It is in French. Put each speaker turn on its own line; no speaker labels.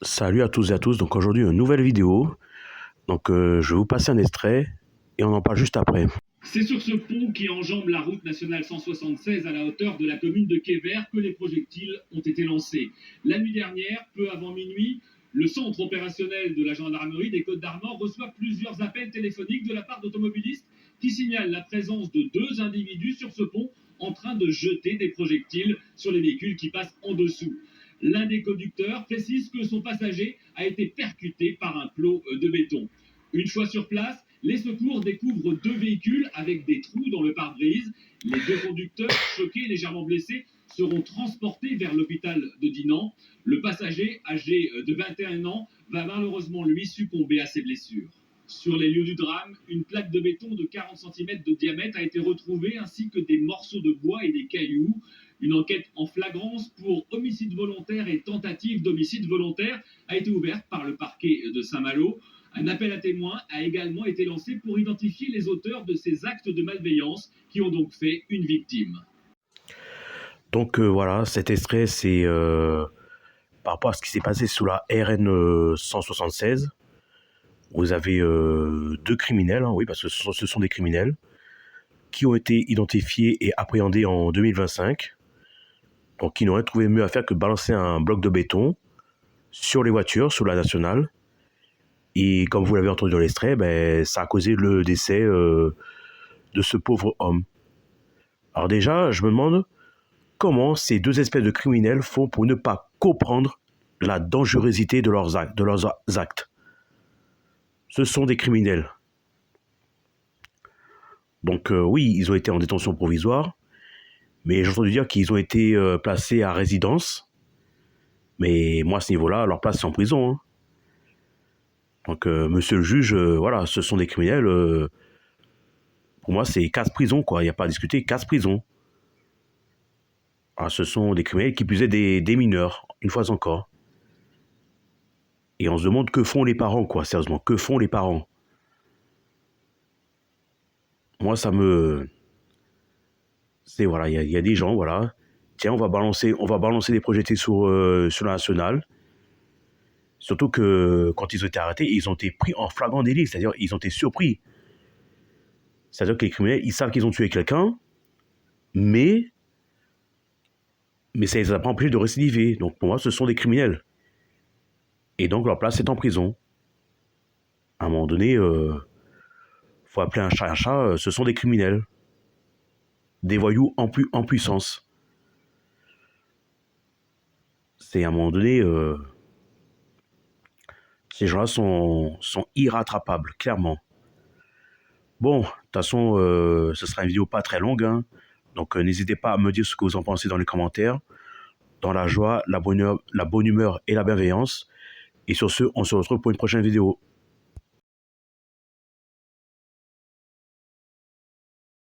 Salut à tous et à tous, donc aujourd'hui une nouvelle vidéo, je vais vous passer un extrait et on en parle juste après.
C'est sur ce pont qui enjambe la route nationale 176 à la hauteur de la commune de Quéver que les projectiles ont été lancés. La nuit dernière, peu avant minuit, le centre opérationnel de la gendarmerie des Côtes-d'Armor reçoit plusieurs appels téléphoniques de la part d'automobilistes qui signalent la présence de deux individus sur ce pont en train de jeter des projectiles sur les véhicules qui passent en dessous. L'un des conducteurs précise que son passager a été percuté par un plot de béton. Une fois sur place, les secours découvrent deux véhicules avec des trous dans le pare-brise. Les deux conducteurs, choqués et légèrement blessés, seront transportés vers l'hôpital de Dinan. Le passager, âgé de 21 ans, va malheureusement lui succomber à ses blessures. Sur les lieux du drame, une plaque de béton de 40 cm de diamètre a été retrouvée, ainsi que des morceaux de bois et des cailloux. Une enquête en flagrance pour homicide volontaire et tentative d'homicide volontaire a été ouverte par le parquet de Saint-Malo. Un appel à témoins a également été lancé pour identifier les auteurs de ces actes de malveillance qui ont donc fait une victime.
Voilà, cet extrait c'est par rapport à ce qui s'est passé sous la RN 176. Vous avez deux criminels, oui parce que ce sont des criminels, qui ont été identifiés et appréhendés en 2025. Donc qui n'auraient trouvé mieux à faire que de balancer un bloc de béton sur les voitures, sur la nationale. Et comme vous l'avez entendu dans l'extrait, ça a causé le décès de ce pauvre homme. Alors déjà, je me demande comment ces deux espèces de criminels font pour ne pas comprendre la dangerosité de leurs actes. Ce sont des criminels. Donc oui, ils ont été en détention provisoire, mais j'ai entendu dire qu'ils ont été placés à résidence. Mais moi, à ce niveau-là, leur place, c'est en prison. Hein. Donc, monsieur le juge, voilà, ce sont des criminels. Pour moi, c'est casse-prison, quoi. Il n'y a pas à discuter, casse-prison. Ah, ce sont des criminels qui plus est des mineurs, une fois encore. Et on se demande que font les parents, quoi, sérieusement. Que font les parents? Moi, ça me... C'est, voilà, il y a des gens, voilà. Tiens, on va balancer des projectiles sur la nationale. Surtout que quand ils ont été arrêtés, ils ont été pris en flagrant délit. C'est-à-dire, ils ont été surpris. C'est-à-dire que les criminels, ils savent qu'ils ont tué quelqu'un, mais ça ne les a pas empêchés de récidiver. Donc, pour moi, ce sont des criminels. Et donc, leur place est en prison. À un moment donné, faut appeler un chat, ce sont des criminels. Des voyous en puissance. C'est à un moment donné, ces gens-là sont irrattrapables, clairement. Bon, de toute façon, ce sera une vidéo pas très longue, hein. Donc n'hésitez pas à me dire ce que vous en pensez dans les commentaires. Dans la joie, la bonne humeur et la bienveillance. Et sur ce, on se retrouve pour une prochaine vidéo.